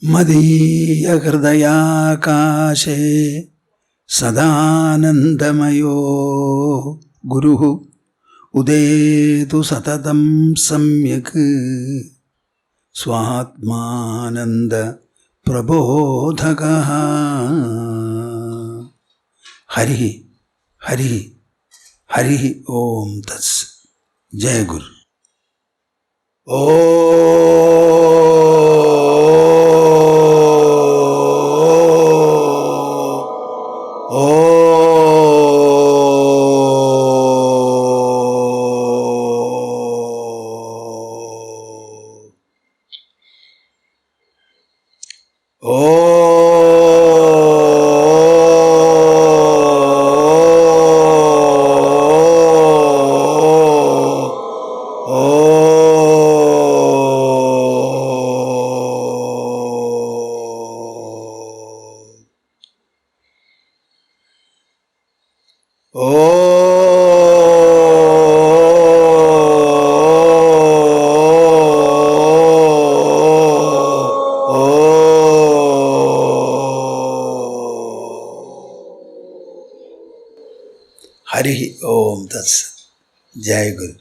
മദീയഹൃദയാകാശേ സദാനന്ദമയോ ഗുരുഃ ഉദേതു സതതം സമ്യക് സ്വാത്മാനന്ദ പ്രബോധകഃ. ഹരി ഹരി ഹരി ഓം തത്സ്. ജയ ഗുരു. ഹരി ഓം തത്സ്. ജയ ഗുരു.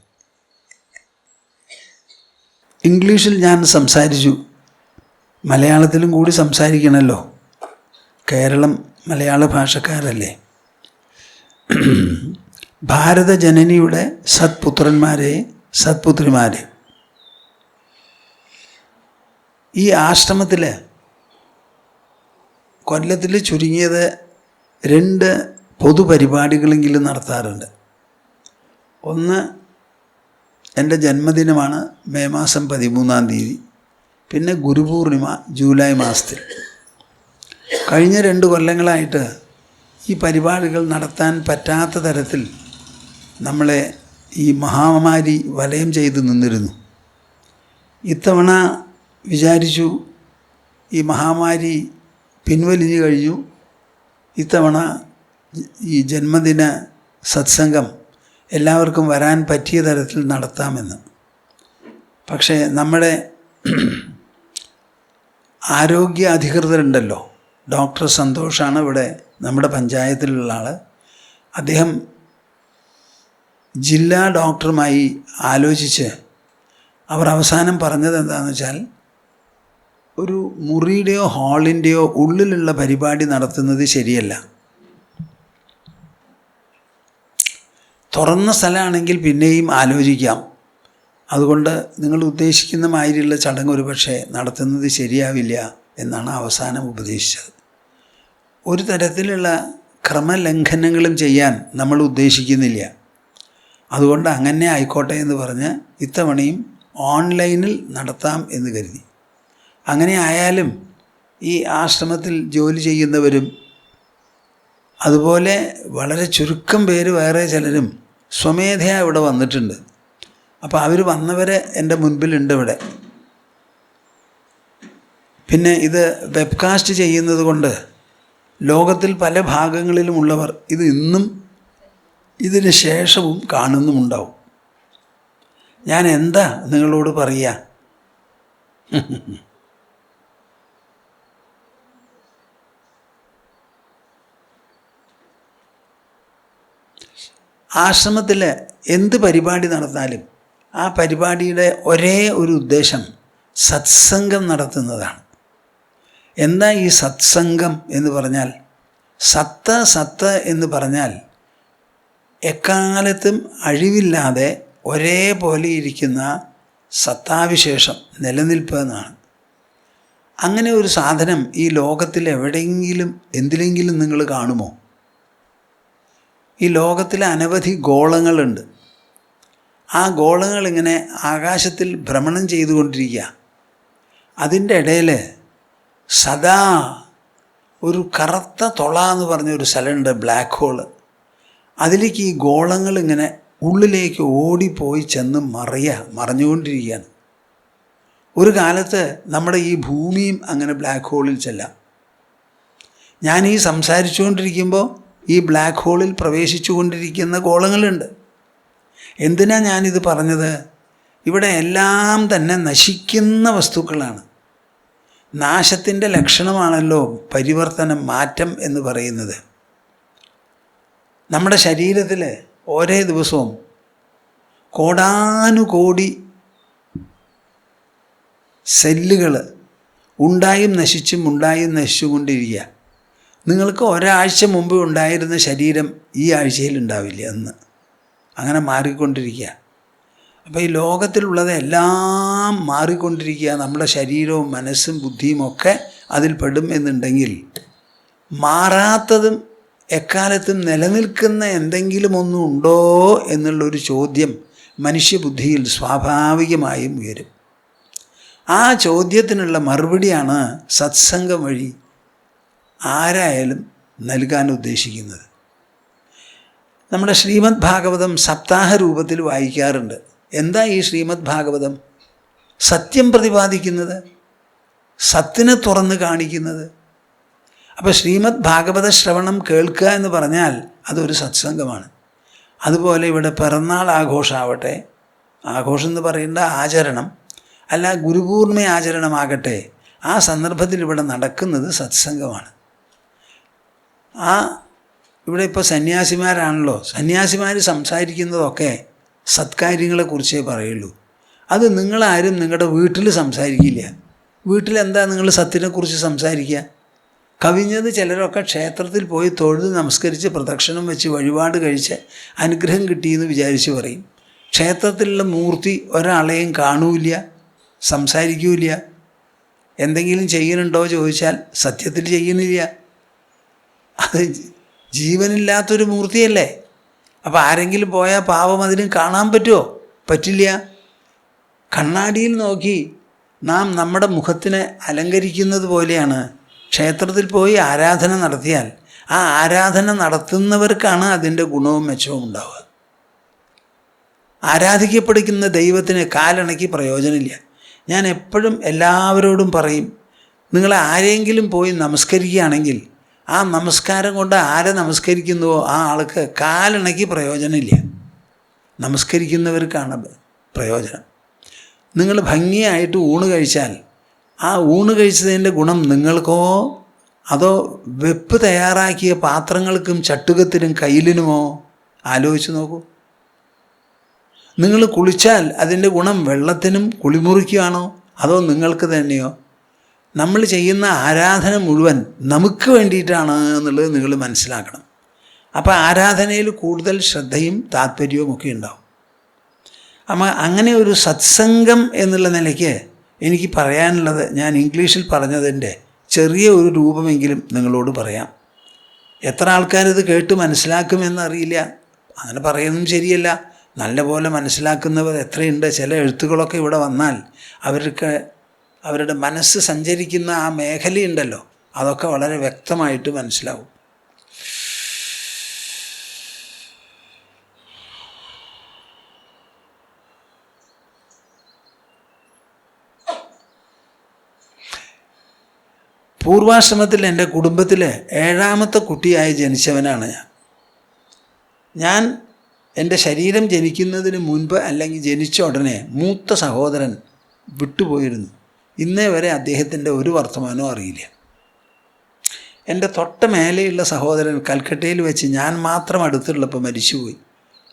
ഇംഗ്ലീഷിൽ ഞാൻ സംസാരിച്ചു, മലയാളത്തിലും കൂടി സംസാരിക്കണമല്ലോ. കേരളം മലയാള ഭാഷക്കാരല്ലേ. ഭാരത ജനനിയുടെ സത്പുത്രന്മാരെ സത്പുത്രിമാരെ, ഈ ആശ്രമത്തിൽ കൊല്ലത്തിൽ ചുരുങ്ങിയത് 2 പൊതുപരിപാടികളെങ്കിലും നടത്താറുണ്ട്. ഒന്ന് എൻ്റെ ജന്മദിനമാണ്, മെയ് മാസം 13-ാം തീയതി. പിന്നെ ഗുരുപൂർണിമ ജൂലൈ മാസത്തിൽ. കഴിഞ്ഞ 2 കൊല്ലങ്ങളായിട്ട് ഈ പരിപാടികൾ നടത്താൻ പറ്റാത്ത തരത്തിൽ നമ്മളെ ഈ മഹാമാരി വലയം ചെയ്ത് നിന്നിരുന്നു. ഇത്തവണ വിചാരിച്ചു ഈ മഹാമാരി പിൻവലിഞ്ഞു കഴിഞ്ഞു, ഇത്തവണ ഈ ജന്മദിന സത്സംഗം എല്ലാവർക്കും വരാൻ പറ്റിയ തരത്തിൽ നടത്താമെന്ന്. പക്ഷേ നമ്മുടെ ആരോഗ്യ അധികൃതരുണ്ടല്ലോ, ഡോക്ടർ സന്തോഷാണ് ഇവിടെ നമ്മുടെ പഞ്ചായത്തിലുള്ള ആൾ. അദ്ദേഹം ജില്ലാ ഡോക്ടറുമായി ആലോചിച്ച് അവർ അവസാനം പറഞ്ഞത് എന്താണെന്ന് വെച്ചാൽ, ഒരു മുറിയുടെയോ ഹാളിൻ്റെയോ ഉള്ളിലുള്ള പരിപാടി നടത്തുന്നത് ശരിയല്ല. തുറന്ന സ്ഥലമാണെങ്കിൽ പിന്നെയും ആലോചിക്കാം. അതുകൊണ്ട് നിങ്ങൾ ഉദ്ദേശിക്കുന്ന മാതിരിയുള്ള ചടങ്ങ് ഒരു പക്ഷേ നടത്തുന്നത് ശരിയാവില്ല എന്നാണ് അവസാനം ഉപദേശിച്ചത്. ഒരു തരത്തിലുള്ള ക്രമലംഘനങ്ങളും ചെയ്യാൻ നമ്മൾ ഉദ്ദേശിക്കുന്നില്ല. അതുകൊണ്ട് അങ്ങനെ ആയിക്കോട്ടെ എന്ന് പറഞ്ഞ് ഇത്തവണയും ഓൺലൈനിൽ നടത്താം എന്ന് കരുതി. അങ്ങനെ ആയാലും ഈ ആശ്രമത്തിൽ ജോലി ചെയ്യുന്നവരും അതുപോലെ വളരെ ചുരുക്കം പേര് വേറെ ചിലരും സ്വമേധയാ ഇവിടെ വന്നിട്ടുണ്ട്. അപ്പോൾ അവർ വന്നവരെ എൻ്റെ മുൻപിലുണ്ട് ഇവിടെ. പിന്നെ ഇത് വെബ്കാസ്റ്റ് ചെയ്യുന്നത് കൊണ്ട് ലോകത്തിൽ പല ഭാഗങ്ങളിലുമുള്ളവർ ഇത് ഇന്നും ഇതിന് ശേഷവും കാണുന്നുമുണ്ടാവും. ഞാൻ എന്താ നിങ്ങളോട് പറയുക? ആശ്രമത്തിൽ എന്ത് പരിപാടി നടത്താലും ആ പരിപാടിയുടെ ഒരേ ഒരു ഉദ്ദേശം സത്സംഗം നടത്തുന്നതാണ്. എന്താ ഈ സത്സംഗം എന്ന് പറഞ്ഞാൽ? സത്ത് എന്ന് പറഞ്ഞാൽ എക്കാലത്തും അഴിവില്ലാതെ ഒരേപോലെ ഇരിക്കുന്ന സത്താവിശേഷം, നിലനിൽപ്പ് എന്നാണ്. അങ്ങനെ ഒരു സാധനം ഈ ലോകത്തിൽ എവിടെയെങ്കിലും എന്തിലെങ്കിലും നിങ്ങൾ കാണുമോ? ഈ ലോകത്തിൽ അനവധി ഗോളങ്ങളുണ്ട്. ആ ഗോളങ്ങൾ ഇങ്ങനെ ആകാശത്തിൽ ഭ്രമണം ചെയ്തുകൊണ്ടിരിക്കുക. അതിൻ്റെ ഇടയിൽ സദാ ഒരു കറുത്ത തൊള എന്ന് പറഞ്ഞൊരു സ്ഥലമുണ്ട്, ബ്ലാക്ക് ഹോള്. അതിലേക്ക് ഈ ഗോളങ്ങൾ ഇങ്ങനെ ഉള്ളിലേക്ക് ഓടിപ്പോയി ചെന്ന് മറഞ്ഞുകൊണ്ടിരിക്കുകയാണ്. ഒരു കാലത്ത് നമ്മുടെ ഈ ഭൂമിയും അങ്ങനെ ബ്ലാക്ക് ഹോളിൽ ചെല്ലാം. ഞാൻ ഈ സംസാരിച്ചുകൊണ്ടിരിക്കുമ്പോൾ ഈ ബ്ലാക്ക് ഹോളിൽ പ്രവേശിച്ചു കൊണ്ടിരിക്കുന്ന ഗോളങ്ങളുണ്ട്. എന്തിനാ ഞാനിത് പറഞ്ഞത്? ഇവിടെ എല്ലാം തന്നെ നശിക്കുന്ന വസ്തുക്കളാണ്. നാശത്തിൻ്റെ ലക്ഷണമാണല്ലോ പരിവർത്തനം, മാറ്റം എന്ന് പറയുന്നത്. നമ്മുടെ ശരീരത്തിൽ ഓരോ ദിവസവും കോടാനുകോടി സെല്ലുകൾ ഉണ്ടായും നശിച്ചുകൊണ്ടിരിക്കുക. നിങ്ങൾക്ക് ഒരാഴ്ച മുമ്പ് ഉണ്ടായിരുന്ന ശരീരം ഈ ആഴ്ചയിൽ ഉണ്ടാവില്ല എന്ന്. അങ്ങനെ മാറിക്കൊണ്ടിരിക്കുക. അപ്പോൾ ഈ ലോകത്തിലുള്ളത് എല്ലാം മാറിക്കൊണ്ടിരിക്കുക. നമ്മുടെ ശരീരവും മനസ്സും ബുദ്ധിയും ഒക്കെ അതിൽ പെടും എന്നുണ്ടെങ്കിൽ മാറാത്തതും എക്കാലത്തും നിലനിൽക്കുന്ന എന്തെങ്കിലും ഒന്നും ഉണ്ടോ എന്നുള്ളൊരു ചോദ്യം മനുഷ്യബുദ്ധിയിൽ സ്വാഭാവികമായും ഉയരും. ആ ചോദ്യത്തിനുള്ള മറുപടിയാണ് സത്സംഗം വഴി ആരായാലും നൽകാൻ ഉദ്ദേശിക്കുന്നത്. നമ്മുടെ ശ്രീമദ് ഭാഗവതം സപ്താഹ രൂപത്തിൽ വായിക്കാറുണ്ട്. എന്താ ഈ ശ്രീമദ് ഭാഗവതം? സത്യം പ്രതിപാദിക്കുന്നത്, സത്തിനെ തുറന്ന് കാണിക്കുന്നത്. അപ്പോൾ ശ്രീമദ് ഭാഗവത ശ്രവണം കേൾക്കുക എന്ന് പറഞ്ഞാൽ അതൊരു സത്സംഗമാണ്. അതുപോലെ ഇവിടെ പിറന്നാൾ ആഘോഷമാവട്ടെ, ആഘോഷം എന്ന് പറയേണ്ട ആചരണം അല്ല, ഗുരുപൂർണിമ ആചരണമാകട്ടെ, ആ സന്ദർഭത്തിൽ ഇവിടെ നടക്കുന്നത് സത്സംഗമാണ്. ഇവിടെ ഇപ്പോൾ സന്യാസിമാരാണല്ലോ, സന്യാസിമാർ സംസാരിക്കുന്നതൊക്കെ സത്കാര്യങ്ങളെക്കുറിച്ചേ പറയുള്ളൂ. അത് നിങ്ങളാരും നിങ്ങളുടെ വീട്ടിൽ സംസാരിക്കില്ല. വീട്ടിലെന്താ നിങ്ങൾ സത്യത്തെക്കുറിച്ച് സംസാരിക്കുക? കവിഞ്ഞത് ചിലരൊക്കെ ക്ഷേത്രത്തിൽ പോയി തൊഴുത് നമസ്കരിച്ച് പ്രദക്ഷിണം വെച്ച് വഴിപാട് കഴിച്ച് അനുഗ്രഹം കിട്ടിയെന്ന് വിചാരിച്ച് പറയും. ക്ഷേത്രത്തിലുള്ള മൂർത്തി ഒരാളെയും കാണൂല്ല, സംസാരിക്കൂല. എന്തെങ്കിലും ചെയ്യുന്നുണ്ടോ ചോദിച്ചാൽ സത്യത്തിൽ ചെയ്യുന്നില്ല. അത് ജീവനില്ലാത്തൊരു മൂർത്തിയല്ലേ. അപ്പോൾ ആരെങ്കിലും പോയാൽ പാവം അതിന് കാണാൻ പറ്റുമോ? പറ്റില്ല. കണ്ണാടിയിൽ നോക്കി നാം നമ്മുടെ മുഖത്തിനെ അലങ്കരിക്കുന്നത് പോലെയാണ് ക്ഷേത്രത്തിൽ പോയി ആരാധന നടത്തിയാൽ ആ ആരാധന നടത്തുന്നവർക്കാണ് അതിൻ്റെ ഗുണവും മെച്ചവും ഉണ്ടാവുക. ആരാധിക്കപ്പെടുന്ന ദൈവത്തിന് കാലിണക്കി പ്രയോജനമില്ല. ഞാൻ എപ്പോഴും എല്ലാവരോടും പറയും, നിങ്ങൾ ആരെങ്കിലും പോയി നമസ്കരിക്കുകയാണെങ്കിൽ ആ നമസ്കാരം കൊണ്ട് ആരെ നമസ്കരിക്കുന്നുവോ ആ ആൾക്ക് കാലിണക്കി പ്രയോജനമില്ല. നമസ്കരിക്കുന്നവർക്കാണ് പ്രയോജനം. നിങ്ങൾ ഭംഗിയായിട്ട് ഊണ് കഴിച്ചാൽ ആ ഊണ് കഴിച്ചതിൻ്റെ ഗുണം നിങ്ങൾക്കോ അതോ വെപ്പ് തയ്യാറാക്കിയ പാത്രങ്ങൾക്കും ചട്ടുകത്തിനും കയ്യിലിനുമോ? ആലോചിച്ച് നോക്കൂ. നിങ്ങൾ കുളിച്ചാൽ അതിൻ്റെ ഗുണം വെള്ളത്തിനും കുളിമുറിക്കുകയാണോ അതോ നിങ്ങൾക്ക് തന്നെയോ? നമ്മൾ ചെയ്യുന്ന ആരാധന മുഴുവൻ നമുക്ക് വേണ്ടിയിട്ടാണ് എന്നുള്ളത് നിങ്ങൾ മനസ്സിലാക്കണം. അപ്പോൾ ആരാധനയിൽ കൂടുതൽ ശ്രദ്ധയും താല്പര്യവും ഒക്കെ ഉണ്ടാവും. അപ്പോൾ അങ്ങനെ ഒരു സത്സംഗം എന്നുള്ള നിലയ്ക്ക് എനിക്ക് പറയാനുള്ളത് ഞാൻ ഇംഗ്ലീഷിൽ പറഞ്ഞതിൻ്റെ ചെറിയ ഒരു രൂപമെങ്കിലും നിങ്ങളോട് പറയാം. എത്ര ആൾക്കാരിത് കേട്ട് മനസ്സിലാക്കുമെന്നറിയില്ല. അങ്ങനെ പറയുന്നതും ശരിയല്ല. നല്ലപോലെ മനസ്സിലാക്കുന്നവർ എത്രയുണ്ട്. ചില എഴുത്തുകളൊക്കെ ഇവിടെ വന്നാൽ അവരുടെ മനസ്സ് സഞ്ചരിക്കുന്ന ആ മേഖലയുണ്ടല്ലോ, അതൊക്കെ വളരെ വ്യക്തമായിട്ട് മനസ്സിലാവും. പൂർവാശ്രമത്തിൽ എൻ്റെ കുടുംബത്തിൽ 7ാമത്തെ കുട്ടിയായി ജനിച്ചവനാണ് ഞാൻ. എൻ്റെ ശരീരം ജനിക്കുന്നതിന് മുൻപ് അല്ലെങ്കിൽ ജനിച്ച ഉടനെ മൂത്ത സഹോദരൻ വിട്ടുപോയിരുന്നു. ഇന്നേ വരെ അദ്ദേഹത്തിൻ്റെ ഒരു വർത്തമാനവും അറിയില്ല. എൻ്റെ തൊട്ട മേലെയുള്ള സഹോദരൻ കൽക്കട്ടയിൽ വെച്ച് ഞാൻ മാത്രം അടുത്തുള്ളപ്പോൾ മരിച്ചുപോയി.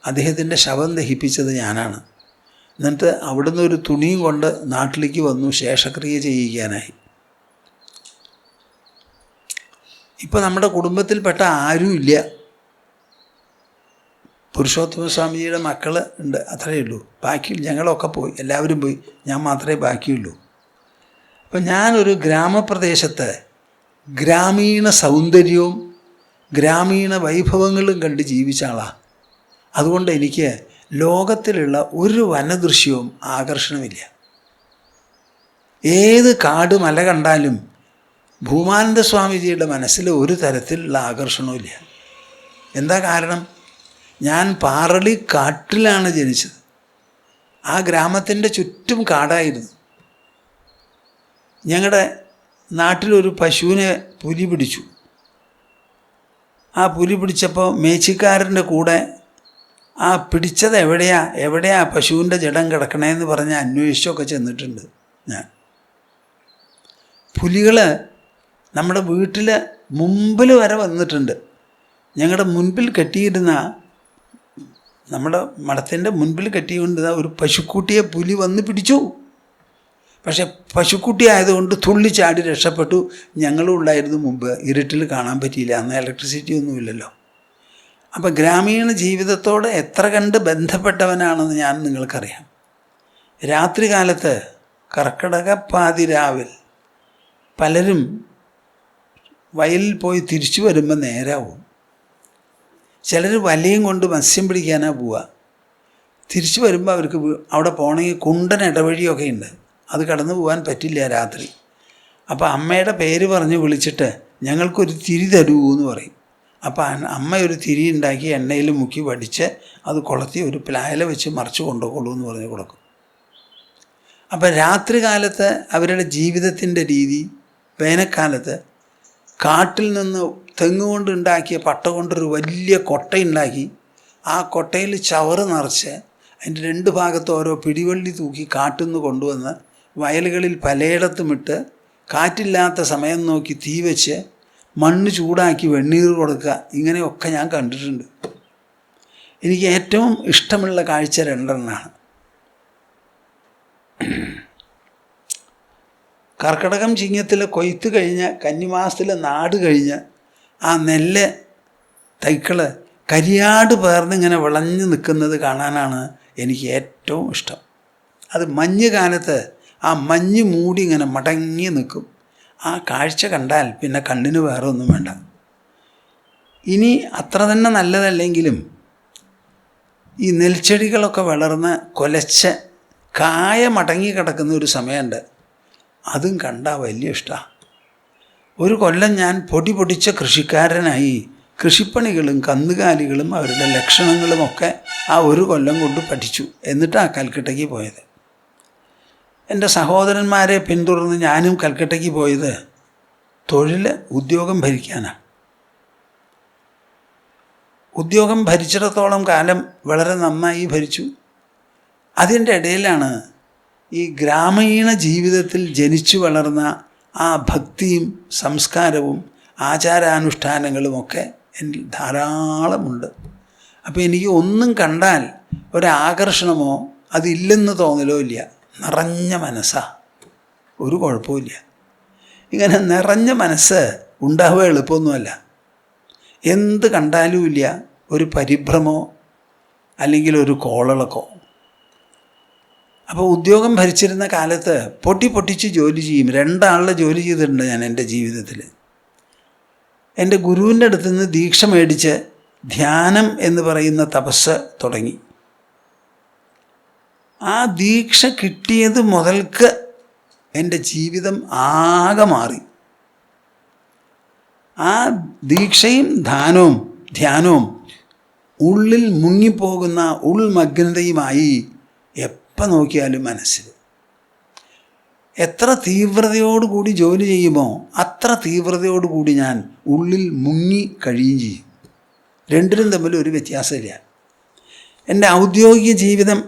അദ്ദേഹത്തിൻ്റെ ശവം ദഹിപ്പിച്ചത് ഞാനാണ്. എന്നിട്ട് അവിടുന്ന് ഒരു തുണിയും കൊണ്ട് നാട്ടിലേക്ക് വന്നു ശേഷക്രിയ ചെയ്യിക്കാനായി. ഇപ്പോൾ നമ്മുടെ കുടുംബത്തിൽപ്പെട്ട ആരുമില്ല. പുരുഷോത്തമ സ്വാമിജിയുടെ മക്കൾ ഉണ്ട്, അത്രയേ ഉള്ളൂ. ബാക്കി ഞങ്ങളൊക്കെ പോയി, എല്ലാവരും പോയി, ഞാൻ മാത്രമേ ബാക്കിയുള്ളൂ. അപ്പം ഞാനൊരു ഗ്രാമപ്രദേശത്ത് ഗ്രാമീണ സൗന്ദര്യവും ഗ്രാമീണ വൈഭവങ്ങളും കണ്ട് ജീവിച്ച ആളാണ്. അതുകൊണ്ട് എനിക്ക് ലോകത്തിലുള്ള ഒരു വനദൃശ്യവും ആകർഷണമില്ല. ഏത് കാട് മല കണ്ടാലും ഭൂമാനന്ദ സ്വാമിജിയുടെ മനസ്സിൽ ഒരു തരത്തിലുള്ള ആകർഷണവുമില്ല. എന്താ കാരണം? ഞാൻ പാറളി കാട്ടിലാണ് ജനിച്ചത്. ആ ഗ്രാമത്തിൻ്റെ ചുറ്റും കാടായിരുന്നു. ഞങ്ങളുടെ നാട്ടിലൊരു പശുവിനെ പുലി പിടിച്ചു. ആ പുലി പിടിച്ചപ്പോൾ മേച്ചിക്കാരൻ്റെ കൂടെ ആ പിടിച്ചത് എവിടെയാ പശുവിൻ്റെ ജഡം കിടക്കണേന്ന് പറഞ്ഞ് അന്വേഷിച്ചൊക്കെ ചെന്നിട്ടുണ്ട് ഞാൻ. പുലികൾ നമ്മുടെ വീട്ടിൽ മുമ്പിൽ വരെ വന്നിട്ടുണ്ട്. ഞങ്ങളുടെ മുൻപിൽ കെട്ടിയിരുന്ന, നമ്മുടെ മഠത്തിൻ്റെ മുൻപിൽ കെട്ടിക്കൊണ്ടിരുന്ന ഒരു പശുക്കുട്ടിയെ പുലി വന്ന് പിടിച്ചു. പക്ഷെ പശുക്കുട്ടി ആയതുകൊണ്ട് തുള്ളിച്ചാടി രക്ഷപ്പെട്ടു. ഞങ്ങളും ഉണ്ടായിരുന്നു മുമ്പ്, ഇരുട്ടിൽ കാണാൻ പറ്റിയില്ല, അന്ന് ഇലക്ട്രിസിറ്റി ഒന്നുമില്ലല്ലോ. അപ്പം ഗ്രാമീണ ജീവിതത്തോട് എത്ര കണ്ട് ബന്ധപ്പെട്ടവനാണെന്ന് ഞാൻ നിങ്ങൾക്കറിയാം. രാത്രി കാലത്ത് കർക്കിടക പാതിരാവിൽ പലരും വയലിൽ പോയി തിരിച്ചു വരുമ്പോൾ നേരാവും. ചിലർ വലയും കൊണ്ട് മത്സ്യം പിടിക്കാനാണ് പോവുക. തിരിച്ചു വരുമ്പോൾ അവർക്ക് അവിടെ പോകണമെങ്കിൽ കുണ്ടൻ ഇടവഴിയൊക്കെ ഉണ്ട്, അത് കടന്നു പോകാൻ പറ്റില്ല രാത്രി. അപ്പോൾ അമ്മയുടെ പേര് പറഞ്ഞ് വിളിച്ചിട്ട് ഞങ്ങൾക്കൊരു തിരി തരൂ എന്ന് പറയും. അപ്പോൾ അമ്മ ഒരു തിരി ഉണ്ടാക്കി എണ്ണയിൽ മുക്കി വടിച്ച് അത് കൊളുത്തി ഒരു പ്ലായല വെച്ച് മറിച്ച് കൊണ്ടുപോകുള്ളൂ എന്ന് പറഞ്ഞ് കൊടുക്കും. അപ്പോൾ രാത്രി കാലത്ത് അവരുടെ ജീവിതത്തിൻ്റെ രീതി, വേനൽക്കാലത്ത് കാട്ടിൽ നിന്ന് തെങ്ങുകൊണ്ട് ഉണ്ടാക്കിയ പട്ട കൊണ്ടൊരു വലിയ കൊട്ടയുണ്ടാക്കി ആ കൊട്ടയിൽ ചവറ് നിറച്ച് അതിൻ്റെ 2 ഭാഗത്ത് ഓരോ പിടിവള്ളി തൂക്കി കാട്ടിൽ നിന്ന് കൊണ്ടുവന്ന് വയലുകളിൽ പലയിടത്തുമിട്ട് കാറ്റില്ലാത്ത സമയം നോക്കി തീ വെച്ച് മണ്ണ് ചൂടാക്കി വെണ്ണീർ കൊടുക്കുക. ഇങ്ങനെയൊക്കെ ഞാൻ കണ്ടിട്ടുണ്ട്. എനിക്ക് ഏറ്റവും ഇഷ്ടമുള്ള കാഴ്ച 2 കർക്കിടകം ചിങ്ങത്തിൽ കൊയ്ത്ത് കഴിഞ്ഞ് കന്നിമാസത്തിൽ നാട് കഴിഞ്ഞ് ആ നെല്ല് തൈക്കൾ കരിയാട് പേർന്നിങ്ങനെ വിളഞ്ഞു നിൽക്കുന്നത് കാണാനാണ് എനിക്ക് ഏറ്റവും ഇഷ്ടം. അത് മഞ്ഞ് കാലത്ത് ആ മഞ്ഞ് മൂടി ഇങ്ങനെ മടങ്ങി നിൽക്കും. ആ കാഴ്ച കണ്ടാൽ പിന്നെ കണ്ണിന് വേറെ ഒന്നും വേണ്ട. ഇനി അത്ര തന്നെ നല്ലതല്ലെങ്കിലും ഈ നെൽച്ചെടികളൊക്കെ വളർന്ന് കൊലച്ച് കായ മടങ്ങി കിടക്കുന്ന ഒരു സമയമുണ്ട്, അതും കണ്ടാൽ വലിയ ഇഷ്ടമാണ്. ഒരു കൊല്ലം ഞാൻ പൊടിച്ച കൃഷിക്കാരനായി കൃഷിപ്പണികളും കന്നുകാലികളും അവരുടെ ലക്ഷണങ്ങളുമൊക്കെ ആ ഒരു കൊല്ലം കൊണ്ട് പഠിച്ചു. എന്നിട്ടാണ് കൽക്കട്ടയ്ക്ക് പോയത്. എൻ്റെ സഹോദരന്മാരെ പിന്തുടർന്ന് ഞാനും കൽക്കട്ടയ്ക്ക് പോയത് ഉദ്യോഗം ഭരിക്കാനാണ്. ഉദ്യോഗം ഭരിച്ചിടത്തോളം കാലം വളരെ നന്നായി ഭരിച്ചു. അതിൻ്റെ ഇടയിലാണ് ഈ ഗ്രാമീണ ജീവിതത്തിൽ ജനിച്ചു വളർന്ന ആ ഭക്തിയും സംസ്കാരവും ആചാരാനുഷ്ഠാനങ്ങളുമൊക്കെ എന്നിൽ ധാരാളമുണ്ട്. അപ്പോൾ എനിക്ക് ഒന്നും കണ്ടാൽ ഒരാകർഷണമോ അതില്ലെന്ന് തോന്നലോ ഇല്ല. നിറഞ്ഞ മനസ്സാണ്, ഒരു കുഴപ്പമില്ല. ഇങ്ങനെ നിറഞ്ഞ മനസ്സ് ഉണ്ടാവുക എളുപ്പമൊന്നുമല്ല. എന്ത് കണ്ടാലും ഇല്ല ഒരു പരിഭ്രമോ അല്ലെങ്കിൽ ഒരു കോളിളക്കോ. അപ്പോൾ ഉദ്യോഗം ഭരിച്ചിരുന്ന കാലത്ത് പൊട്ടിച്ച് ജോലി ചെയ്യും. 2 ആളുടെ ജോലി ചെയ്തിട്ടുണ്ട് ഞാൻ എൻ്റെ ജീവിതത്തിൽ. എൻ്റെ ഗുരുവിൻ്റെ അടുത്ത് നിന്ന് ദീക്ഷ മേടിച്ച് ധ്യാനം എന്ന് പറയുന്ന തപസ് തുടങ്ങി. ആ ദീക്ഷ കിട്ടിയത് മുതൽക്ക് എൻ്റെ ജീവിതം ആകെ മാറി. ആ ദീക്ഷയും ധ്യാനവും ഉള്ളിൽ മുങ്ങിപ്പോകുന്ന ഉൾമഗ്നതയുമായി എപ്പോൾ നോക്കിയാലും മനസ്സിൽ. എത്ര തീവ്രതയോടുകൂടി ജോലി ചെയ്യുമോ അത്ര തീവ്രതയോടുകൂടി ഞാൻ ഉള്ളിൽ മുങ്ങി കഴിയുകയും ചെയ്യും. രണ്ടിനും തമ്മിൽ ഒരു വ്യത്യാസമില്ല. എൻ്റെ ഔദ്യോഗിക ജീവിതം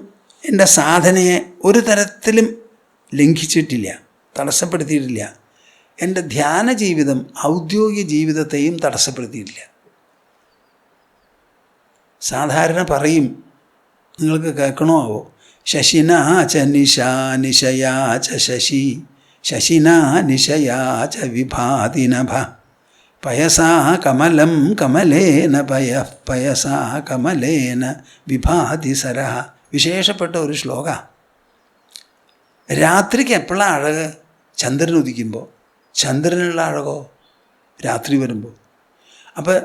എൻ്റെ സാധനയെ ഒരു തരത്തിലും ലംഘിച്ചിട്ടില്ല, തടസ്സപ്പെടുത്തിയിട്ടില്ല. എൻ്റെ ധ്യാന ജീവിതം ഔദ്യോഗിക ജീവിതത്തെയും തടസ്സപ്പെടുത്തിയിട്ടില്ല. സാധാരണ പറയും, നിങ്ങൾക്ക് കേൾക്കണോ ആവോ, ശശിനാ ച നിശാ നിശയാ ച ശശി ശശിനാ നിശയാ ച വിഭാതി നഭ പയസാ കമലം കമലേന പയസാ കമലേന വിഭാതി സരഹ. വിശേഷപ്പെട്ട ഒരു ശ്ലോക. രാത്രിക്ക് എപ്പോഴാണ് അഴക്? ചന്ദ്രൻ ഉദിക്കുമ്പോൾ. ചന്ദ്രനുള്ള അഴകോ രാത്രി വരുമ്പോൾ. അപ്പോൾ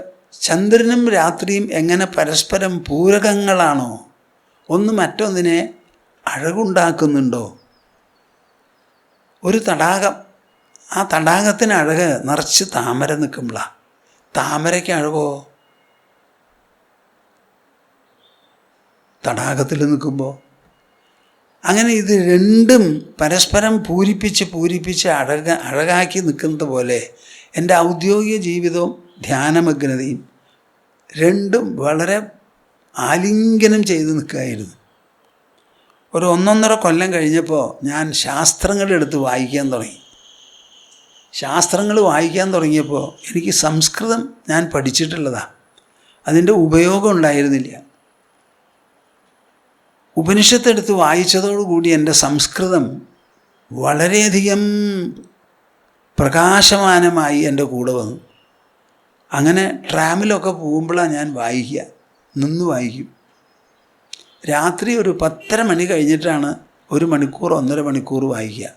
ചന്ദ്രനും രാത്രിയും എങ്ങനെ പരസ്പരം പൂരകങ്ങളാണോ, ഒന്ന് മറ്റൊന്നിനെ അഴകുണ്ടാക്കുന്നുണ്ടോ? ഒരു തടാകം, ആ തടാകത്തിന് അഴക് നിറച്ച് താമര നിൽക്കുമ്പോഴാണ്. താമരയ്ക്ക് അഴകോ തടാകത്തിൽ നിൽക്കുമ്പോൾ. അങ്ങനെ ഇത് രണ്ടും പരസ്പരം പൂരിപ്പിച്ച് അഴകാക്കി നിൽക്കുന്നത് പോലെ എൻ്റെ ഔദ്യോഗിക ജീവിതവും ധ്യാനമഗ്നതയും രണ്ടും വളരെ ആലിംഗനം ചെയ്ത് നിൽക്കുകയായിരുന്നു. ഒരു 1.5 കൊല്ലം കഴിഞ്ഞപ്പോൾ ഞാൻ ശാസ്ത്രങ്ങളെടുത്ത് വായിക്കാൻ തുടങ്ങി. ശാസ്ത്രങ്ങൾ വായിക്കാൻ തുടങ്ങിയപ്പോൾ എനിക്ക് സംസ്കൃതം ഞാൻ പഠിച്ചിട്ടുള്ളതാണ്, അതിൻ്റെ ഉപയോഗം ഉണ്ടായിരുന്നില്ല. ഉപനിഷത്തെടുത്ത് വായിച്ചതോടുകൂടി എൻ്റെ സംസ്കൃതം വളരെയധികം പ്രകാശമാനമായി എൻ്റെ കൂടെ വന്നു. അങ്ങനെ ട്രാമിലൊക്കെ പോകുമ്പോഴാണ് ഞാൻ വായിക്കുക, നിന്ന് വായിക്കും. രാത്രി ഒരു 10:30 മണി കഴിഞ്ഞിട്ടാണ് 1 മണിക്കൂർ 1.5 മണിക്കൂർ വായിക്കുക.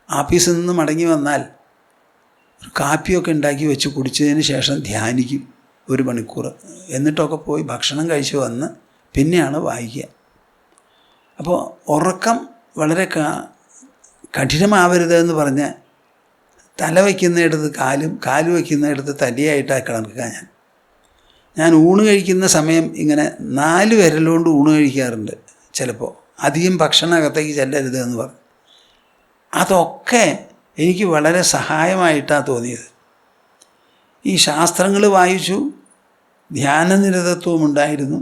ആഫീസിൽ നിന്ന് മടങ്ങി വന്നാൽ ഒരു കാപ്പിയൊക്കെ ഉണ്ടാക്കി വെച്ച് കുടിച്ചതിന് ശേഷം ധ്യാനിക്കും 1 മണിക്കൂർ. എന്നിട്ടൊക്കെ പോയി ഭക്ഷണം കഴിച്ച് വന്ന് പിന്നെയാണ് വായിക്കുക. അപ്പോൾ ഉറക്കം വളരെ കഠിനമാവരുതെന്ന് പറഞ്ഞ് തല വയ്ക്കുന്നിടത്ത് കാല് വയ്ക്കുന്നിടത്ത് തലയായിട്ടാണ് കിടക്കുക. ഞാൻ ഊണ് കഴിക്കുന്ന സമയം ഇങ്ങനെ 4 വിരലുകൊണ്ട് ഊണ് കഴിക്കാറുണ്ട്. ചിലപ്പോൾ അധികം ഭക്ഷണം അകത്തേക്ക് ചെല്ലരുത് എന്ന് പറഞ്ഞു. അതൊക്കെ എനിക്ക് വളരെ സഹായമായിട്ടാണ് തോന്നിയത്. ഈ ശാസ്ത്രങ്ങൾ വായിച്ചു, ധ്യാനനിരതത്വം ഉണ്ടായിരുന്നു.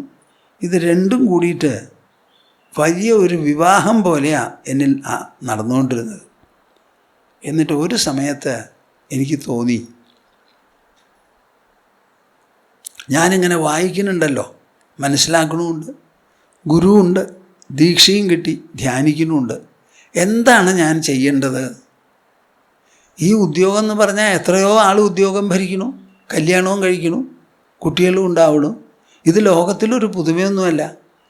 ഇത് രണ്ടും കൂടിയിട്ട് വലിയ ഒരു വിവാഹം പോലെയാണ് എന്നിൽ നടന്നുകൊണ്ടിരുന്നത്. എന്നിട്ട് ഒരു സമയത്ത് എനിക്ക് തോന്നി, ഞാനിങ്ങനെ വായിക്കുന്നുണ്ടല്ലോ, മനസ്സിലാക്കണമുണ്ട്, ഗുരുവുണ്ട്, ദീക്ഷയും കിട്ടി, ധ്യാനിക്കുന്നുമുണ്ട്. എന്താണ് ഞാൻ ചെയ്യേണ്ടത്? ഈ ഉദ്യോഗം എന്ന് പറഞ്ഞാൽ എത്രയോ ആൾ ഉദ്യോഗം ഭരിക്കണു, കല്യാണവും കഴിക്കണു, കുട്ടികളും ഉണ്ടാവണു. ഇത് ലോകത്തിലൊരു പുതുമയൊന്നുമല്ല,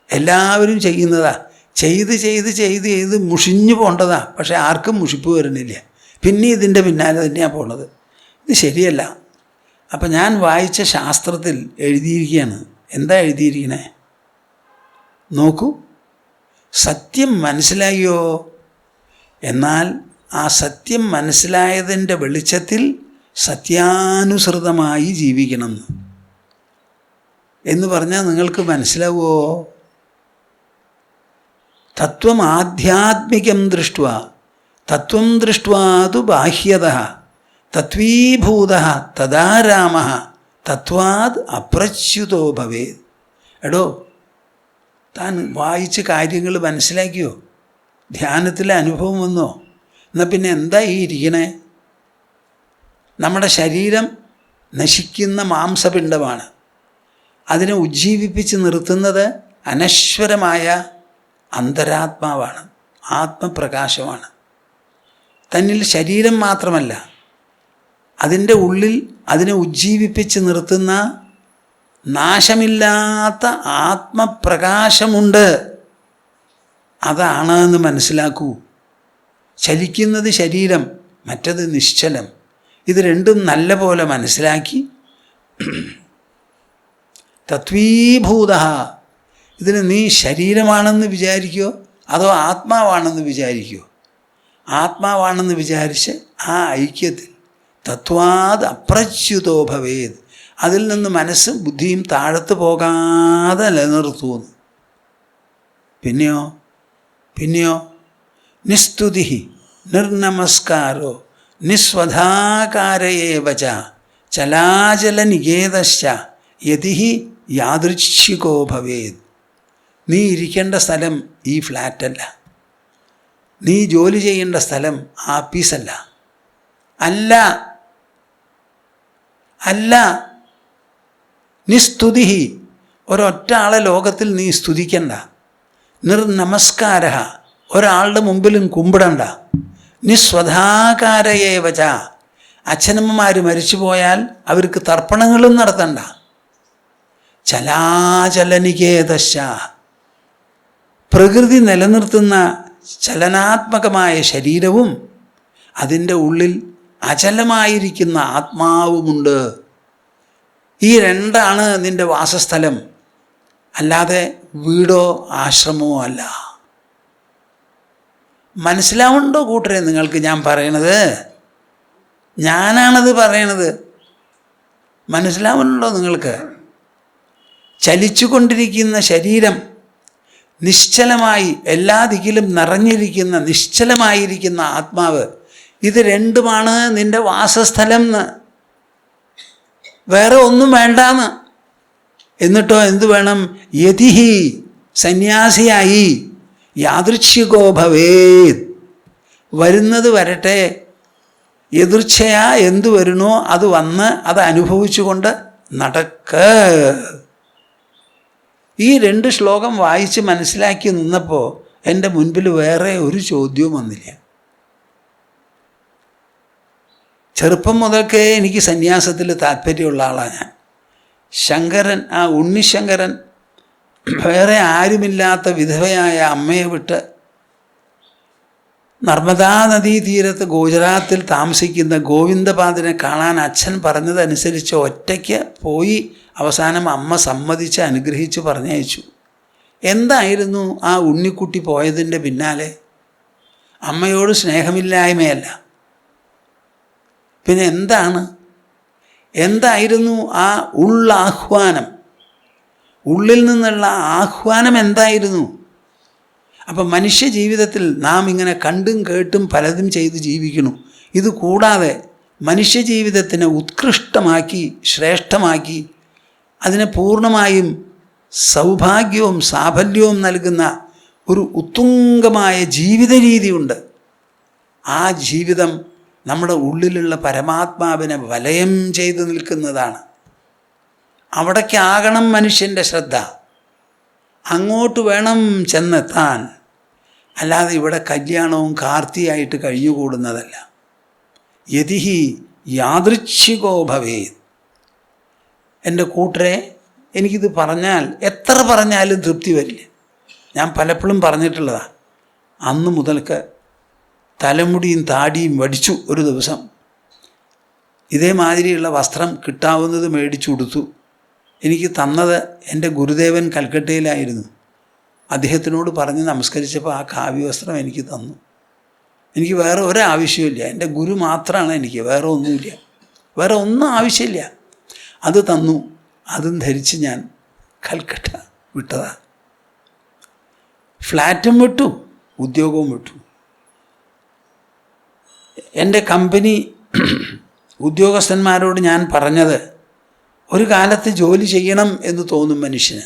എല്ലാവരും ചെയ്യുന്നതാ. ചെയ്ത് മുഷിഞ്ഞു പോകേണ്ടതാ. പക്ഷെ ആർക്കും മുഷിപ്പ് വരുന്നില്ല. പിന്നെ ഇതിൻ്റെ പിന്നാലെ തന്നെയാണ് പോണത്. ഇത് ശരിയല്ല. അപ്പം ഞാൻ വായിച്ച ശാസ്ത്രത്തിൽ എഴുതിയിരിക്കുകയാണ്. എന്താ എഴുതിയിരിക്കണേ നോക്കൂ. സത്യം മനസ്സിലായോ? എന്നാൽ ആ സത്യം മനസ്സിലായതിൻ്റെ വെളിച്ചത്തിൽ സത്യാനുസൃതമായി ജീവിക്കണം എന്ന് പറഞ്ഞാൽ നിങ്ങൾക്ക് മനസ്സിലാവുമോ? തത്വം ആധ്യാത്മികം ദൃഷ്ട്വാ തത്വം ദൃഷ്ട്വാതു ബാഹ്യതഃ തത്വീഭൂതഃ തദാ രാമഃ തത്വാത് അപ്രച്യുതോ ഭവേത്. എടോ, താൻ വായിച്ച് കാര്യങ്ങൾ മനസ്സിലാക്കിയോ? ധ്യാനത്തിലെ അനുഭവം വന്നോ? എന്നാൽ പിന്നെ എന്താ ഈ ഇരിക്കണേ? നമ്മുടെ ശരീരം നശിക്കുന്ന മാംസപിണ്ഡമാണ്. അതിനെ ഉജ്ജീവിപ്പിച്ച് നിർത്തുന്നത് അനശ്വരമായ അന്തരാത്മാവാണ്, ആത്മപ്രകാശമാണ്. തന്നിൽ ശരീരം മാത്രമല്ല, അതിൻ്റെ ഉള്ളിൽ അതിനെ ഉജ്ജീവിപ്പിച്ച് നിർത്തുന്ന നാശമില്ലാത്ത ആത്മപ്രകാശമുണ്ട്. അതാണ് എന്ന് മനസ്സിലാക്കൂ. ചലിക്കുന്നത് ശരീരം, മറ്റത് നിശ്ചലം. ഇത് രണ്ടും നല്ല പോലെ മനസ്സിലാക്കി തത്വീഭൂത, ഇതിന് നീ ശരീരമാണെന്ന് വിചാരിക്കുമോ അതോ ആത്മാവാണെന്ന് വിചാരിക്കുമോ? ആത്മാവാണെന്ന് വിചാരിച്ച് ആ ഐക്യത്തിൽ തത്വാത് അപ്രച്യുതോ ഭവേത്, അതിൽ നിന്ന് മനസ്സും ബുദ്ധിയും താഴത്ത് പോകാതെ നിലനിർത്തുന്നു. പിന്നെയോ നിസ്തുതി നിർനമസ്കാരോ നിസ്വധാകാരയേവച ചലാചലനികേതശ്ച യതിഹി യാദൃച്ഛികോ ഭവേത്. നീ ഇരിക്കേണ്ട സ്ഥലം ഈ ഫ്ലാറ്റല്ല, നീ ജോലി ചെയ്യേണ്ട സ്ഥലം ആപ്പീസല്ല. അല്ല നിസ്തുതി, ഒരൊറ്റ ആളെ ലോകത്തിൽ നീ സ്തുതിക്കണ്ട. നിർനമസ്കാര, ഒരാളുടെ മുമ്പിലും കുമ്പിടണ്ട. നിസ്വധാകാരയേവച, അച്ഛനമ്മമാർ മരിച്ചു പോയാൽ അവർക്ക് തർപ്പണങ്ങളും നടത്തണ്ട. ചലാചലനികേതശ്ച, പ്രകൃതി നിലനിർത്തുന്ന ചലനാത്മകമായ ശരീരവും അതിൻ്റെ ഉള്ളിൽ അചലമായിരിക്കുന്ന ആത്മാവുമുണ്ട്. ഈ രണ്ടാണ് നിൻ്റെ വാസസ്ഥലം, അല്ലാതെ വീടോ ആശ്രമമോ അല്ല. മനസ്സിലാവുന്നുണ്ടോ കൂട്ടരെ നിങ്ങൾക്ക് ഞാൻ പറയണത്? ഞാനാണത് പറയണത്. മനസ്സിലാവുന്നുണ്ടോ നിങ്ങൾക്ക്? ചലിച്ചുകൊണ്ടിരിക്കുന്ന ശരീരം, നിശ്ചലമായി എല്ലാ ദിക്കിലും നിറഞ്ഞിരിക്കുന്ന നിശ്ചലമായിരിക്കുന്ന ആത്മാവ്, ഇത് രണ്ടുമാണ് നിൻ്റെ വാസസ്ഥലം എന്ന്. വേറെ ഒന്നും വേണ്ടാന്ന്. എന്നിട്ടോ എന്തു വേണം? യതിഹി, സന്യാസിയായി, യാദൃച്ഛികോ ഭവേത്, വരുന്നത് വരട്ടെ, എതിർച്ചയാ എന്തു വരുന്നോ അത് വന്ന് അത് അനുഭവിച്ചുകൊണ്ട് നടക്ക. ഈ 2 ശ്ലോകം വായിച്ച് മനസ്സിലാക്കി നിന്നപ്പോൾ എൻ്റെ മുൻപിൽ വേറെ ഒരു ചോദ്യവും വന്നില്ല. ചെറുപ്പം മുതൽക്കേ എനിക്ക് സന്യാസത്തിൽ താല്പര്യമുള്ള ആളാണ് ഞാൻ. ശങ്കരൻ, ആ ഉണ്ണിശങ്കരൻ വേറെ ആരുമില്ലാത്ത വിധവയായ അമ്മയെ വിട്ട് നർമ്മദാ നദീതീരത്ത് ഗുജറാത്തിൽ താമസിക്കുന്ന ഗോവിന്ദപാദിനെ കാണാൻ അച്ഛൻ പറഞ്ഞതനുസരിച്ച് ഒറ്റയ്ക്ക് പോയി അവസാനം അമ്മ സമ്മതിച്ച് അനുഗ്രഹിച്ച് പറഞ്ഞയച്ചു. എന്തായിരുന്നു ആ ഉണ്ണിക്കുട്ടി പോയതിൻ്റെ പിന്നാലെ? അമ്മയോട് സ്നേഹമില്ലായ്മയല്ല, പിന്നെ എന്തായിരുന്നു ആ ഉള്ളാഹ്വാനം? ഉള്ളിൽ നിന്നുള്ള ആഹ്വാനം എന്തായിരുന്നു? അപ്പം മനുഷ്യ ജീവിതത്തിൽ നാം ഇങ്ങനെ കണ്ടും കേട്ടും പലതും ചെയ്ത് ജീവിക്കുന്നു. ഇത് കൂടാതെ മനുഷ്യ ജീവിതത്തിനെ ഉത്കൃഷ്ടമാക്കി ശ്രേഷ്ഠമാക്കി അതിനെ പൂർണ്ണമായും സൗഭാഗ്യവും സാഫല്യവും നൽകുന്ന ഒരു ഉത്തുംഗമായ ജീവിത രീതിയുണ്ട്. ആ ജീവിതം നമ്മുടെ ഉള്ളിലുള്ള പരമാത്മാവിനെ വലയം ചെയ്ത് നിൽക്കുന്നതാണ്. അവിടേക്കാകണം മനുഷ്യൻ്റെ ശ്രദ്ധ. അങ്ങോട്ട് വേണം ചെന്നെത്താൻ. അല്ലാതെ ഇവിടെ കല്യാണവും കാർത്തിയായിട്ട് കഴിഞ്ഞുകൂടുന്നതല്ല. യതിഹി യാദൃച്ഛികോ ഭവേത്. എൻ്റെ കൂട്ടരെ, എനിക്കിത് പറഞ്ഞാൽ എത്ര പറഞ്ഞാലും തൃപ്തി വരില്ല. ഞാൻ പലപ്പോഴും പറഞ്ഞിട്ടുള്ളതാണ്. അന്ന് മുതൽക്ക് തലമുടിയും താടിയും വടിച്ചു. ഒരു ദിവസം ഇതേമാതിരിയുള്ള വസ്ത്രം കിട്ടാവുന്നത് മേടിച്ചു കൊടുത്തു. എനിക്ക് തന്നത് എൻ്റെ ഗുരുദേവൻ കൽക്കട്ടയിലായിരുന്നു. അദ്ദേഹത്തിനോട് പറഞ്ഞ് നമസ്കരിച്ചപ്പോൾ ആ കാവ്യവസ്ത്രം എനിക്ക് തന്നു. എനിക്ക് വേറെ ഒരാവശ്യമില്ല. എൻ്റെ ഗുരു മാത്രമാണ് എനിക്ക്, വേറെ ഒന്നുമില്ല, വേറെ ഒന്നും ആവശ്യമില്ല. അത് തന്നു. അതും ധരിച്ച് ഞാൻ കൽക്കട്ട വിട്ടതാണ്. ഫ്ലാറ്റും വിട്ടു, ഉദ്യോഗവും വിട്ടു. എൻ്റെ കമ്പനി ഉദ്യോഗസ്ഥന്മാരോട് ഞാൻ പറഞ്ഞത്, ഒരു കാലത്ത് ജോലി ചെയ്യണം എന്ന് തോന്നും മനുഷ്യന്.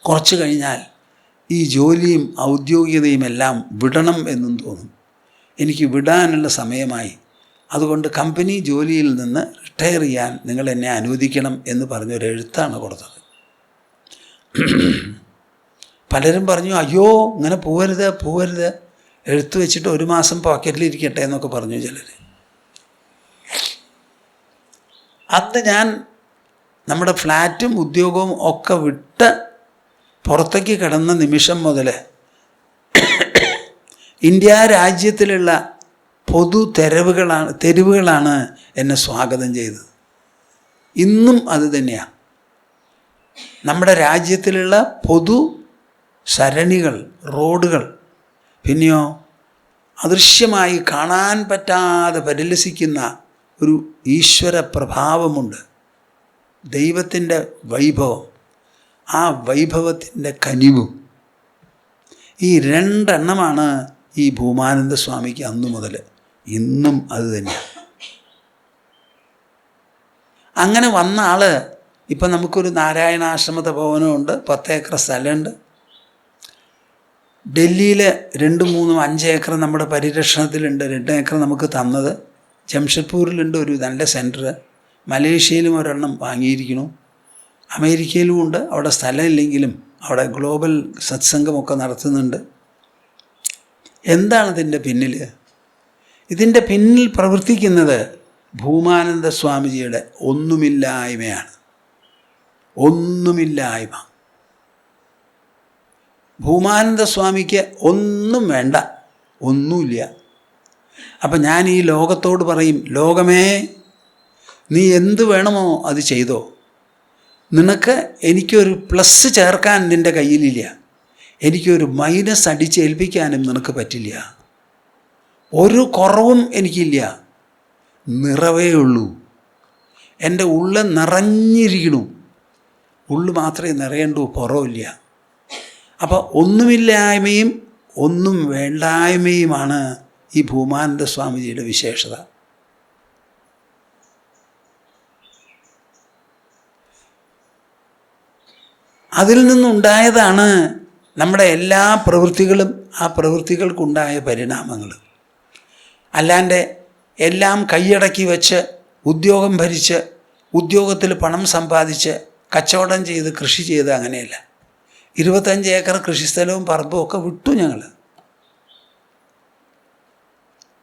കുറച്ച് കഴിഞ്ഞാൽ ഈ ജോലിയും ഔദ്യോഗികതയും എല്ലാം വിടണം എന്നും തോന്നും. എനിക്ക് വിടാനുള്ള സമയമായി. അതുകൊണ്ട് കമ്പനി ജോലിയിൽ നിന്ന് റിട്ടയർ ചെയ്യാൻ നിങ്ങൾ എന്നെ അനുവദിക്കണം എന്ന് പറഞ്ഞൊരു എഴുത്താണ് കൊടുത്തത്. പലരും പറഞ്ഞു, അയ്യോ ഇങ്ങനെ പോവരുത്, എഴുത്ത് വെച്ചിട്ട് 1 മാസം പോക്കറ്റിലിരിക്കട്ടെ എന്നൊക്കെ പറഞ്ഞു ചിലർ. അന്ന് ഞാൻ നമ്മുടെ ഫ്ലാറ്റും ഉദ്യോഗവും ഒക്കെ വിട്ട് പുറത്തേക്ക് കിടന്ന നിമിഷം മുതൽ ഇന്ത്യ രാജ്യത്തിലുള്ള തെരുവുകളാണ് എന്നെ സ്വാഗതം ചെയ്തത്. ഇന്നും അത് തന്നെയാണ്. നമ്മുടെ രാജ്യത്തിലുള്ള പൊതു സരണികൾ, റോഡുകൾ, പിന്നെയോ അദൃശ്യമായി കാണാൻ പറ്റാതെ പരിലസിക്കുന്ന ഒരു ഈശ്വര പ്രഭാവമുണ്ട്. ദൈവത്തിൻ്റെ വൈഭവം, ആ വൈഭവത്തിൻ്റെ കനിവും. ഈ 2 എണ്ണമാണ് ഈ ഭൂമാനന്ദ സ്വാമിക്ക് അന്നു മുതൽ ഇന്നും അത് തന്നെയാണ്. അങ്ങനെ വന്ന ആൾ ഇപ്പം നമുക്കൊരു നാരായണാശ്രമ ഭവനമുണ്ട്, 10 ഏക്കർ സ്ഥലമുണ്ട്. ഡൽഹിയിൽ 2, 3, 5 ഏക്കർ നമ്മുടെ പരിരക്ഷണത്തിലുണ്ട്. 2 ഏക്കർ നമുക്ക് തന്നത്. ജംഷഡ്പൂരിലുണ്ട് ഒരു നല്ല സെൻറ്റർ. മലേഷ്യയിലും ഒരെണ്ണം വാങ്ങിയിരിക്കുന്നു. അമേരിക്കയിലും ഉണ്ട്. അവിടെ സ്ഥലമില്ലെങ്കിലും അവിടെ ഗ്ലോബൽ സത്സംഗമൊക്കെ നടത്തുന്നുണ്ട്. എന്താണ് ഇതിൻ്റെ പിന്നിൽ? ഇതിൻ്റെ പിന്നിൽ പ്രവർത്തിക്കുന്നത് ഭൂമാനന്ദ സ്വാമിജിയുടെ ഒന്നുമില്ലായ്മയാണ്. ഒന്നുമില്ലായ്മ. ഭൂമാനന്ദ സ്വാമിക്ക് ഒന്നും വേണ്ട, ഒന്നുമില്ല. അപ്പം ഞാൻ ഈ ലോകത്തോട് പറയും, ലോകമേ നീ എന്ത് വേണമോ അത് ചെയ്തോ. നിനക്ക് എനിക്കൊരു പ്ലസ് ചേർക്കാൻ നിൻ്റെ കയ്യിലില്ല, എനിക്കൊരു മൈനസ് അടിച്ചേൽപ്പിക്കാനും നിനക്ക് പറ്റില്ല. ഒരു കുറവും എനിക്കില്ല, നിറവേ ഉള്ളൂ. എൻ്റെ ഉള്ള് നിറഞ്ഞിരിക്കണു. ഉള്ളു മാത്രമേ നിറയണ്ടൂ, പുറമില്ല. അപ്പോൾ ഒന്നുമില്ലായ്മയും ഒന്നും വേണ്ടായ്മയുമാണ് ഈ ഭൂമാനന്ദ സ്വാമിജിയുടെ വിശേഷത. അതിൽ നിന്നുണ്ടായതാണ് നമ്മുടെ എല്ലാ പ്രവൃത്തികളും, ആ പ്രവൃത്തികൾക്കുണ്ടായ പരിണാമങ്ങൾ. അല്ലാണ്ട് എല്ലാം കൈയടക്കി വെച്ച് ഉദ്യോഗം ഭരിച്ച് ഉദ്യോഗത്തിൽ പണം സമ്പാദിച്ച് കച്ചവടം ചെയ്ത് കൃഷി ചെയ്ത് അങ്ങനെയല്ല. 25 ഏക്കർ കൃഷിസ്ഥലവും പറമ്പും ഒക്കെ വിട്ടു ഞങ്ങൾ.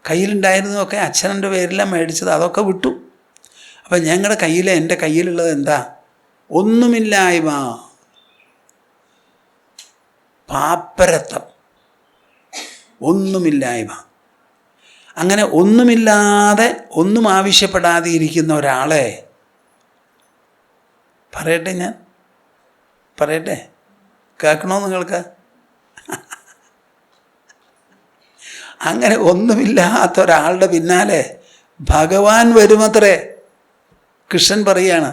കയ്യിലുണ്ടായിരുന്നതൊക്കെ അച്ഛൻ്റെ പേരിലാണ് മേടിച്ചത്, അതൊക്കെ വിട്ടു. അപ്പം ഞങ്ങളുടെ കയ്യിൽ, എൻ്റെ കയ്യിലുള്ളത് എന്താ? ഒന്നുമില്ലായ്മ, പാപ്പരത്തം, ഒന്നുമില്ലായ്മ. അങ്ങനെ ഒന്നുമില്ലാതെ ഒന്നും ആവശ്യപ്പെടാതെ ഇരിക്കുന്ന ഒരാളെ പറയട്ടെ കേൾക്കണോ നിങ്ങൾക്ക്? അങ്ങനെ ഒന്നുമില്ലാത്ത ഒരാളുടെ പിന്നാലെ ഭഗവാൻ വരുമത്രേ. കൃഷ്ണൻ പറയാണ്,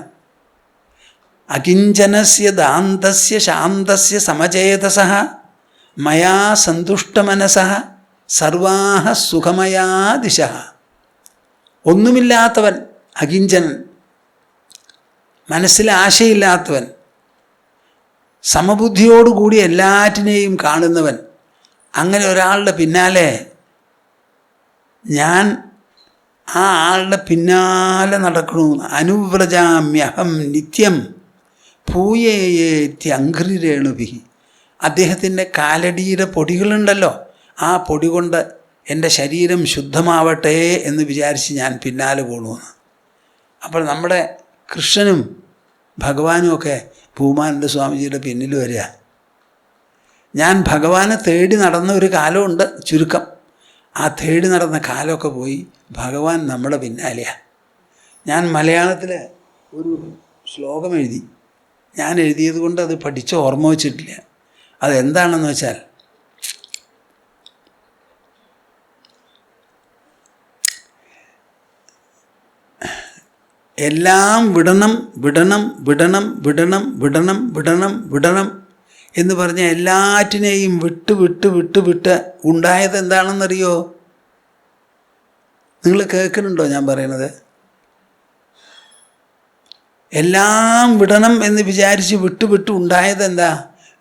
അകിഞ്ചനസ്യ ദാന്തസ്യ ശാന്തസ്യ സമചേതസഃ മയാ സന്തുഷ്ടമനസഃ സർവാഹ സുഖമയാ ദിശഃ. ഒന്നുമില്ലാത്തവൻ, അകിഞ്ചനൻ, മനസ്സിൽ ആശയില്ലാത്തവൻ, സമബുദ്ധിയോടുകൂടി എല്ലാറ്റിനെയും കാണുന്നവൻ, അങ്ങനെ ഒരാളുടെ പിന്നാലെ ഞാൻ ആ ആളുടെ പിന്നാലെ നടക്കണു. അനുവ്രജാമ്യഹം നിത്യം ഭൂയേത്യഘ്രിരേണുഭി. അദ്ദേഹത്തിൻ്റെ കാലടിയുടെ പൊടികളുണ്ടല്ലോ, ആ പൊടി കൊണ്ട് എൻ്റെ ശരീരം ശുദ്ധമാവട്ടെ എന്ന് വിചാരിച്ച് ഞാൻ പിന്നാലെ പോകണമെന്ന്. അപ്പോൾ നമ്മുടെ കൃഷ്ണനും ഭഗവാനും ഒക്കെ ഭൂമാനന്ദ സ്വാമിജിയുടെ പിന്നിൽ വരിക. ഞാൻ ഭഗവാനെ തേടി നടന്ന ഒരു കാലമുണ്ട്, ചുരുക്കം. ആ തേടി നടന്ന കാലമൊക്കെ പോയി, ഭഗവാൻ നമ്മുടെ പിന്നാലെയാണ്. ഞാൻ മലയാളത്തിൽ ഒരു ശ്ലോകം എഴുതി. ഞാൻ എഴുതിയത് കൊണ്ട് അത് പഠിച്ച് ഓർമ്മ വച്ചിട്ടില്ല. അതെന്താണെന്ന് വെച്ചാൽ, എല്ലാം വിടണം വിടണം വിടണം വിടണം വിടണം വിടണം വിടണം എന്ന് പറഞ്ഞ എല്ലാറ്റിനെയും വിട്ട് വിട്ട് വിട്ട് വിട്ട് ഉണ്ടായത് എന്താണെന്നറിയോ? നിങ്ങൾ കേൾക്കുന്നുണ്ടോ ഞാൻ പറയണത്? എല്ലാം വിടണം എന്ന് വിചാരിച്ച് വിട്ട് വിട്ട് ഉണ്ടായത് എന്താ?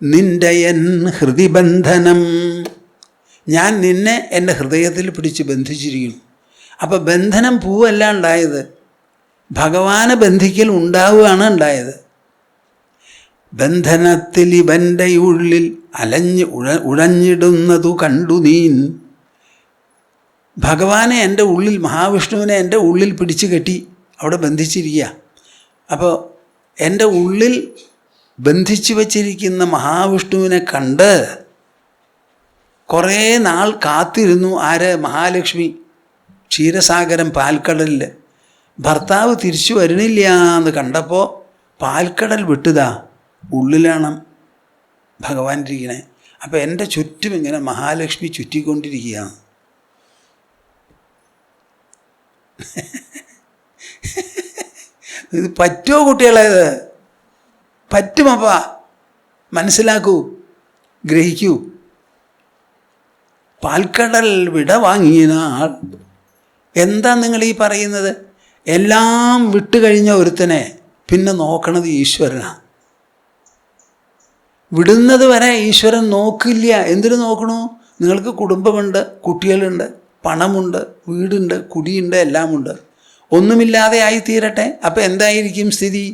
നിൻ്റെയൻ ഹൃദിബന്ധനം. ഞാൻ നിന്നെ എൻ്റെ ഹൃദയത്തിൽ പിടിച്ച് ബന്ധിച്ചിരിക്കുന്നു. അപ്പോൾ ബന്ധനം പൂവല്ല ഉണ്ടായത്, ഭഗവാനെ ബന്ധിക്കൽ ഉണ്ടാവുകയാണ് ഉണ്ടായത്. ബന്ധനത്തിൽ ഇവൻ്റെ ഉള്ളിൽ ഉഴഞ്ഞിടുന്നതു കണ്ടു നീൻ. ഭഗവാനെ എൻ്റെ ഉള്ളിൽ, മഹാവിഷ്ണുവിനെ എൻ്റെ ഉള്ളിൽ പിടിച്ചു കെട്ടി അവിടെ ബന്ധിച്ചിരിക്കുക. അപ്പോൾ എൻ്റെ ഉള്ളിൽ ബന്ധിച്ചു വച്ചിരിക്കുന്ന മഹാവിഷ്ണുവിനെ കണ്ട് കുറേ നാൾ കാത്തിരുന്നു. ആര്? മഹാലക്ഷ്മി. ക്ഷീരസാഗരം പാൽക്കടലിൽ ഭർത്താവ് തിരിച്ചു വരണില്ല എന്ന് കണ്ടപ്പോൾ പാൽക്കടൽ വിട്ടുതാ, ഉള്ളിലാണ് ഭഗവാൻ ഇരിക്കണേ. അപ്പോൾ എൻ്റെ ചുറ്റും ഇങ്ങനെ മഹാലക്ഷ്മി ചുറ്റിക്കൊണ്ടിരിക്കുകയാണ്. ഇത് പറ്റുമോ കുട്ടികളെ? ഇത് പറ്റുമപ്പാ, മനസ്സിലാക്കൂ, ഗ്രഹിക്കൂ. പാൽക്കടൽ വിട വാങ്ങിയ നാൾ. എന്താ നിങ്ങൾ ഈ പറയുന്നത്? എല്ലാം വിട്ടുകഴിഞ്ഞ ഒരുത്തനെ പിന്നെ നോക്കണത് ഈശ്വരനാണ്. വിടുന്നത് വരെ ഈശ്വരൻ നോക്കില്ല. എന്തിനു നോക്കണു? നിങ്ങൾക്ക് കുടുംബമുണ്ട്, കുട്ടികളുണ്ട്, പണമുണ്ട്, വീടുണ്ട്, കുടിയുണ്ട്, എല്ലാമുണ്ട്. ഒന്നുമില്ലാതെ ആയിത്തീരട്ടെ. അപ്പോൾ എന്തായിരിക്കും സ്ഥിതി?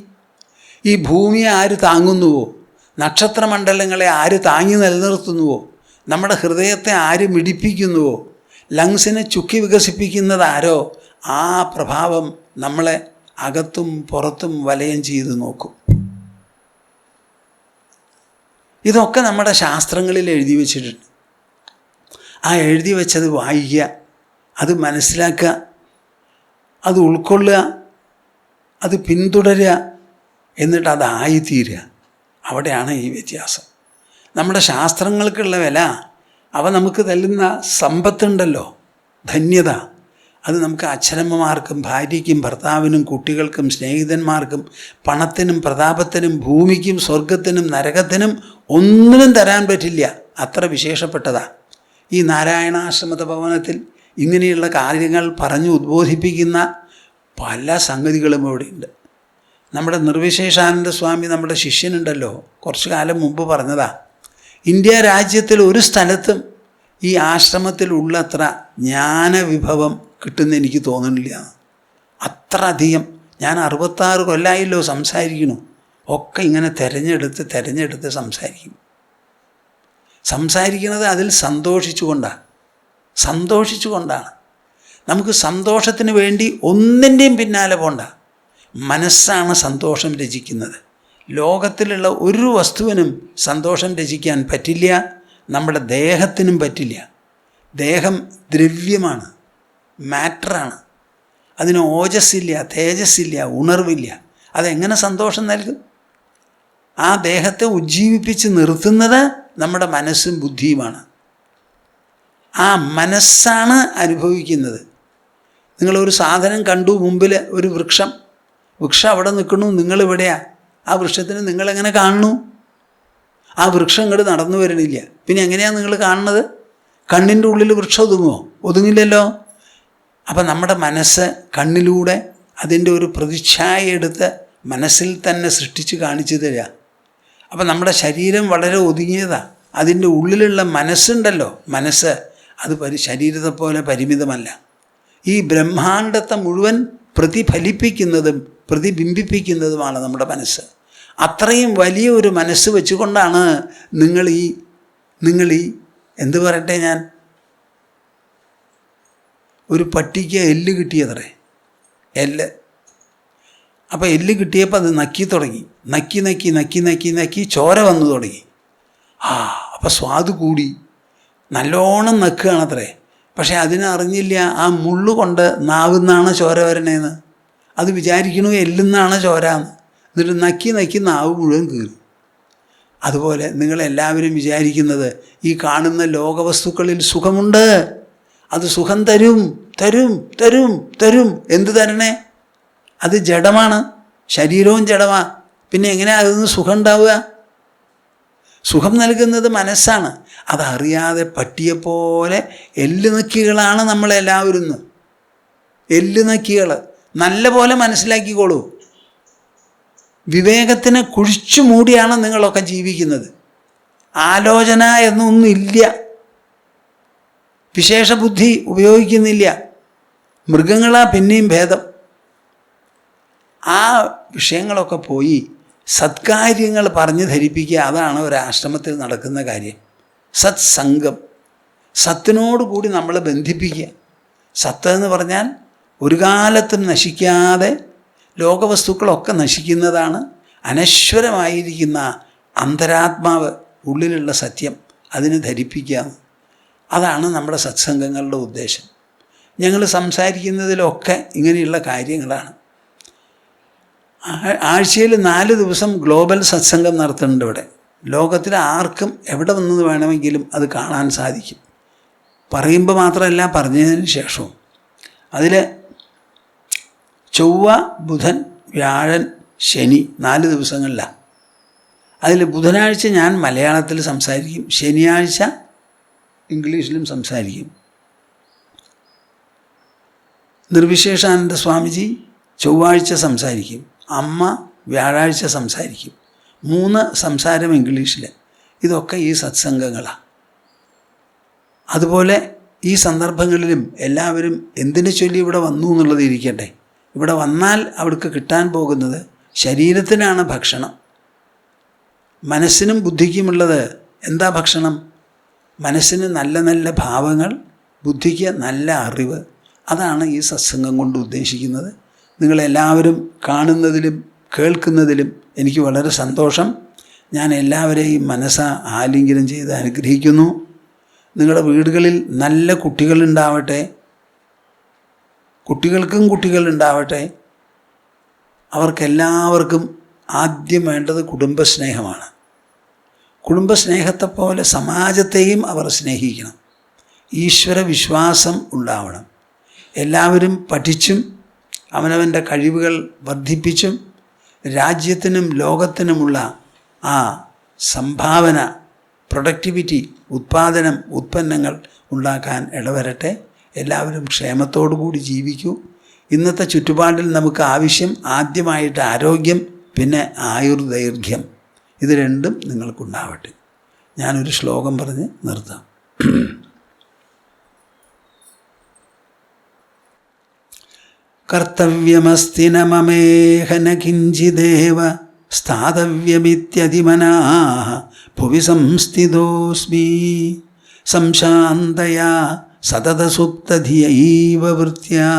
ഈ ഭൂമിയെ ആര് താങ്ങുന്നുവോ, നക്ഷത്രമണ്ഡലങ്ങളെ ആര് താങ്ങി നിലനിർത്തുന്നുവോ, നമ്മുടെ ഹൃദയത്തെ ആര് മിടിപ്പിക്കുന്നുവോ, ലങ്സിനെ ചുക്കി വികസിപ്പിക്കുന്നത് ആരോ, ആ പ്രഭാവം നമ്മളെ അകത്തും പുറത്തും വലയം ചെയ്ത് നോക്കും. ഇതൊക്കെ നമ്മുടെ ശാസ്ത്രങ്ങളിൽ എഴുതി വച്ചിട്ടുണ്ട്. ആ എഴുതി വെച്ചത് വായിക്കുക, അത് മനസ്സിലാക്കുക, അത് ഉൾക്കൊള്ളുക, അത് പിന്തുടരുക, എന്നിട്ട് അതായിത്തീരുക. അവിടെയാണ് ഈ വ്യത്യാസം. നമ്മുടെ ശാസ്ത്രങ്ങൾക്കുള്ള വില, അവ നമുക്ക് തരുന്ന സമ്പത്തുണ്ടല്ലോ, ധന്യത, അത് നമുക്ക് അച്ഛനമ്മമാർക്കും ഭാര്യയ്ക്കും ഭർത്താവിനും കുട്ടികൾക്കും സ്നേഹിതന്മാർക്കും പണത്തിനും പ്രതാപത്തിനും ഭൂമിക്കും സ്വർഗത്തിനും നരകത്തിനും ഒന്നിനും തരാൻ പറ്റില്ല. അത്ര വിശേഷപ്പെട്ടതാ. ഈ നാരായണാശ്രമ ഭവനത്തിൽ ഇങ്ങനെയുള്ള കാര്യങ്ങൾ പറഞ്ഞു ഉദ്ബോധിപ്പിക്കുന്ന പല സംഗതികളും ഇവിടെയുണ്ട്. നമ്മുടെ നിർവിശേഷാനന്ദ സ്വാമി, നമ്മുടെ ശിഷ്യനുണ്ടല്ലോ, കുറച്ചു കാലം മുമ്പ് പറഞ്ഞതാ, ഇന്ത്യ രാജ്യത്തിൽ ഒരു സ്ഥലത്തും ഈ ആശ്രമത്തിൽ ഉള്ളത്ര ജ്ഞാനവിഭവം കിട്ടുമെന്ന് എനിക്ക് തോന്നുന്നില്ല. അത്ര അധികം ഞാൻ 66 കൊല്ലമായല്ലോ സംസാരിക്കണു. ഒക്കെ ഇങ്ങനെ തിരഞ്ഞെടുത്ത് സംസാരിക്കുന്നത് അതിൽ സന്തോഷിച്ചുകൊണ്ടാണ്. നമുക്ക് സന്തോഷത്തിന് വേണ്ടി ഒന്നിൻ്റെയും പിന്നാലെ പോണ്ട. മനസ്സാണ് സന്തോഷം രചിക്കുന്നത്. ലോകത്തിലുള്ള ഒരു വസ്തുവിനും സന്തോഷം രചിക്കാൻ പറ്റില്ല. നമ്മുടെ ദേഹത്തിനും പറ്റില്ല. ദേഹം ദ്രവ്യമാണ്, മാറ്ററാണ്. അതിന് ഓജസ്സില്ല, തേജസ്സില്ല, ഉണർവില്ല. അതെങ്ങനെ സന്തോഷം നൽകും? ആ ദേഹത്തെ ഉജ്ജീവിപ്പിച്ച് നിർത്തുന്നത് നമ്മുടെ മനസ്സും ബുദ്ധിയുമാണ്. ആ മനസ്സാണ് അനുഭവിക്കുന്നത്. നിങ്ങളൊരു സാധനം കണ്ടു, മുമ്പിൽ ഒരു വൃക്ഷം അവിടെ നിൽക്കണു, നിങ്ങളിവിടെയാ. ആ വൃക്ഷത്തിന് നിങ്ങളെങ്ങനെ കാണുന്നു? ആ വൃക്ഷം ഇങ്ങോട്ട് നടന്നു വരണില്ല. പിന്നെ എങ്ങനെയാണ് നിങ്ങൾ കാണുന്നത്? കണ്ണിൻ്റെ ഉള്ളിൽ വൃക്ഷം ഒതുങ്ങുമോ? ഒതുങ്ങില്ലല്ലോ. അപ്പം നമ്മുടെ മനസ്സ് കണ്ണിലൂടെ അതിൻ്റെ ഒരു പ്രതിച്ഛായ എടുത്ത് മനസ്സിൽ തന്നെ സൃഷ്ടിച്ച് കാണിച്ചു തരിക. അപ്പം നമ്മുടെ ശരീരം വളരെ ഒതുങ്ങിയതാണ്. അതിൻ്റെ ഉള്ളിലുള്ള മനസ്സുണ്ടല്ലോ, മനസ്സ് അത് ശരീരത്തെ പോലെ പരിമിതമല്ല. ഈ ബ്രഹ്മാണ്ടത്തെ മുഴുവൻ പ്രതിഫലിപ്പിക്കുന്നതും പ്രതിബിംബിപ്പിക്കുന്നതുമാണ് നമ്മുടെ മനസ്സ്. അത്രയും വലിയ ഒരു മനസ്സ് വെച്ചുകൊണ്ടാണ് നിങ്ങൾ ഈ എന്ത് പറയട്ടെ, ഞാൻ ഒരു പട്ടിക്ക് എല്ല് കിട്ടിയത്രേ, എല്ല്. അപ്പോൾ എല്ല് കിട്ടിയപ്പോൾ അത് നക്കി ചോര വന്നു തുടങ്ങി. അപ്പോൾ സ്വാദ് കൂടി, നല്ലോണം നക്കുകയാണത്രേ. പക്ഷെ അതിനറിഞ്ഞില്ല ആ മുള്ളുകൊണ്ട് നാവുന്നാണ് ചോര വരണേന്ന്. അത് വിചാരിക്കണു എല്ലുന്നാണ് ചോര എന്ന്. എന്നിട്ട് നക്കി നാവ് മുഴുവൻ കീറി. അതുപോലെ നിങ്ങളെല്ലാവരും വിചാരിക്കുന്നത് ഈ കാണുന്ന ലോകവസ്തുക്കളിൽ സുഖമുണ്ട്, അത് സുഖം തരും. എന്ത് തരണേ? അത് ജഡമാണ്, ശരീരവും ജഡമാണ്. പിന്നെ എങ്ങനെയാണ് അതിന് സുഖം ഉണ്ടാവുക? സുഖം നൽകുന്നത് മനസ്സാണ്. അതറിയാതെ പട്ടിയെപ്പോലെ എല്ല് നക്കികളാണ് നമ്മളെല്ലാവരും. എല്ല് നക്കികൾ നല്ല പോലെ മനസ്സിലാക്കിക്കോളൂ. വിവേകത്തിന് കുഴിച്ചു മൂടിയാണ് നിങ്ങളൊക്കെ ജീവിക്കുന്നത്. ആലോചന എന്നൊന്നുമില്ല, വിശേഷ ബുദ്ധി ഉപയോഗിക്കുന്നില്ല. മൃഗങ്ങളാ പിന്നെയും ഭേദം. ആ വിഷയങ്ങളൊക്കെ പോയി സത്കാര്യങ്ങൾ പറഞ്ഞ് ധരിപ്പിക്കുക. അതാണ് ഒരു ആശ്രമത്തിൽ നടക്കുന്ന കാര്യം. സത്സംഗം, സത്തിനോടുകൂടി നമ്മളെ ബന്ധിപ്പിക്കുക. സത്ത് എന്ന് പറഞ്ഞാൽ ഒരു കാലത്തും നശിക്കാതെ ലോകവസ്തുക്കളൊക്കെ നശിക്കുന്നതാണ്. അനശ്വരമായിരിക്കുന്ന അന്തരാത്മാവ്, ഉള്ളിലുള്ള സത്യം, അതിനെ ധരിപ്പിക്കുക. അതാണ് നമ്മുടെ സത്സംഗങ്ങളുടെ ഉദ്ദേശം. ഞങ്ങൾ സംസാരിക്കുന്നതിലൊക്കെ ഇങ്ങനെയുള്ള കാര്യങ്ങളാണ്. ആഴ്ചയിൽ 4 ദിവസം ഗ്ലോബൽ സത്സംഗം നടത്തുന്നുണ്ട് ഇവിടെ. ലോകത്തിലെ ആർക്കും എവിടെ വന്നത് വേണമെങ്കിലും അത് കാണാൻ സാധിക്കും. പറയുമ്പോൾ മാത്രമല്ല, പറഞ്ഞതിന് ശേഷവും. അതിൽ ചൊവ്വ, ബുധൻ, വ്യാഴൻ, ശനി 4 ദിവസങ്ങളിലാണ്. അതിൽ ബുധനാഴ്ച ഞാൻ മലയാളത്തിൽ സംസാരിക്കും, ശനിയാഴ്ച ഇംഗ്ലീഷിലും സംസാരിക്കും. നിർവിശേഷാനന്ദ സ്വാമിജി ചൊവ്വാഴ്ച സംസാരിക്കും, അമ്മ വ്യാഴാഴ്ച സംസാരിക്കും. 3 സംസാരം ഇംഗ്ലീഷിൽ. ഇതൊക്കെ ഈ സത്സംഗങ്ങളാണ്. അതുപോലെ ഈ സന്ദർഭങ്ങളിലും എല്ലാവരും എന്തിനു ചൊല്ലി ഇവിടെ വന്നു എന്നുള്ളത് ഇരിക്കട്ടെ. ഇവിടെ വന്നാൽ അവർക്ക് കിട്ടാൻ പോകുന്നത് ശരീരത്തിനാണ് ഭക്ഷണം. മനസ്സിനും ബുദ്ധിക്കുമുള്ളത് എന്താ ഭക്ഷണം? മനസ്സിന് നല്ല നല്ല ഭാവങ്ങൾ, ബുദ്ധിക്ക് നല്ല അറിവ്. അതാണ് ഈ സത്സംഗം കൊണ്ട് ഉദ്ദേശിക്കുന്നത്. നിങ്ങളെല്ലാവരും കാണുന്നതിലും കേൾക്കുന്നതിലും എനിക്ക് വളരെ സന്തോഷം. ഞാൻ എല്ലാവരെയും മനസ്സാ ആലിംഗനം ചെയ്ത് അനുഗ്രഹിക്കുന്നു. നിങ്ങളുടെ വീടുകളിൽ നല്ല കുട്ടികളുണ്ടാവട്ടെ, കുട്ടികൾക്കും കുട്ടികളുണ്ടാവട്ടെ. അവർക്കെല്ലാവർക്കും ആദ്യം വേണ്ടത് കുടുംബസ്നേഹമാണ്. കുടുംബസ്നേഹത്തെപ്പോലെ സമാജത്തെയും അവർ സ്നേഹിക്കണം. ഈശ്വര വിശ്വാസം ഉണ്ടാവണം. എല്ലാവരും പഠിച്ചും അവനവൻ്റെ കഴിവുകൾ വർദ്ധിപ്പിച്ചും രാജ്യത്തിനും ലോകത്തിനുമുള്ള ആ സംഭാവന, പ്രൊഡക്ടിവിറ്റി, ഉത്പാദനം, ഉത്പന്നങ്ങൾ ഉണ്ടാക്കാൻ ഇടവരട്ടെ. എല്ലാവരും ക്ഷേമത്തോടു കൂടി ജീവിക്കൂ. ഇന്നത്തെ ചുറ്റുപാടിൽ നമുക്ക് ആവശ്യം ആദ്യമായിട്ട് ആരോഗ്യം, പിന്നെ ആയുർദൈർഘ്യം. ഇത് രണ്ടും നിങ്ങൾക്കുണ്ടാവട്ടെ. ഞാനൊരു ശ്ലോകം പറഞ്ഞ് നിർത്താം. കർത്തവ്യമസ്തി ന മമേഹ ന കിഞ്ചിദേവ സ്ഥാതവ്യമിത്യതിമനാഃ ഭുവി സംസ്ഥിതോസ്മി സംശാന്തയാ സതതസുപ്തധിയൈവ വൃത്യാ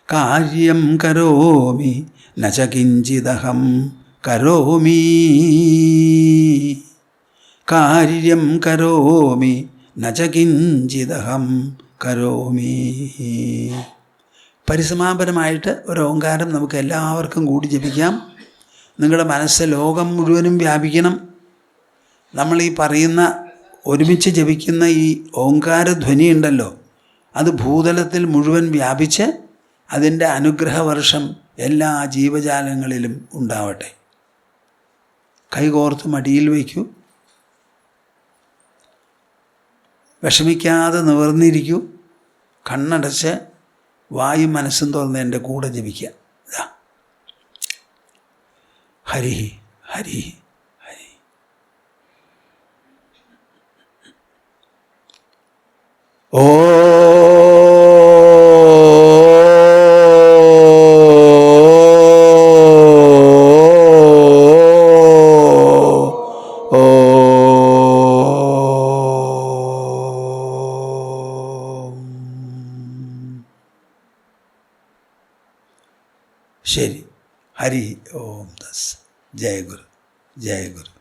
കാര്യം കരോമി ന ച കിഞ്ചിദഹം കരോമി കാര്യം കരോമി ന ച കിഞ്ചിദഹം കരോമി. പരിസമാപനമായിട്ട് ഒരു ഓങ്കാരം നമുക്ക് എല്ലാവർക്കും കൂടി ജപിക്കാം. നിങ്ങളുടെ മനസ്സ് ലോകം മുഴുവനും വ്യാപിക്കണം. നമ്മൾ ഈ പറയുന്ന ഒരുമിച്ച് ജപിക്കുന്ന ഈ ഓങ്കാരധ്വനി ഉണ്ടല്ലോ, അത് ഭൂതലത്തിൽ മുഴുവൻ വ്യാപിച്ച് അതിൻ്റെ അനുഗ്രഹവർഷം എല്ലാ ജീവജാലങ്ങളിലും ഉണ്ടാവട്ടെ. കൈകോർത്ത് മടിയിൽ വയ്ക്കൂ, വിഷമിക്കാതെ നിവർന്നിരിക്കൂ, കണ്ണടച്ച് വായും മനസ്സും തുറന്ന് എൻ്റെ കൂടെ ജപിക്കുക. ഹരി ഹരി ഹരി. ഓ ശരി. ഹരി ഓം തസ്. ജയ ഗുരു, ജയ ഗുരു.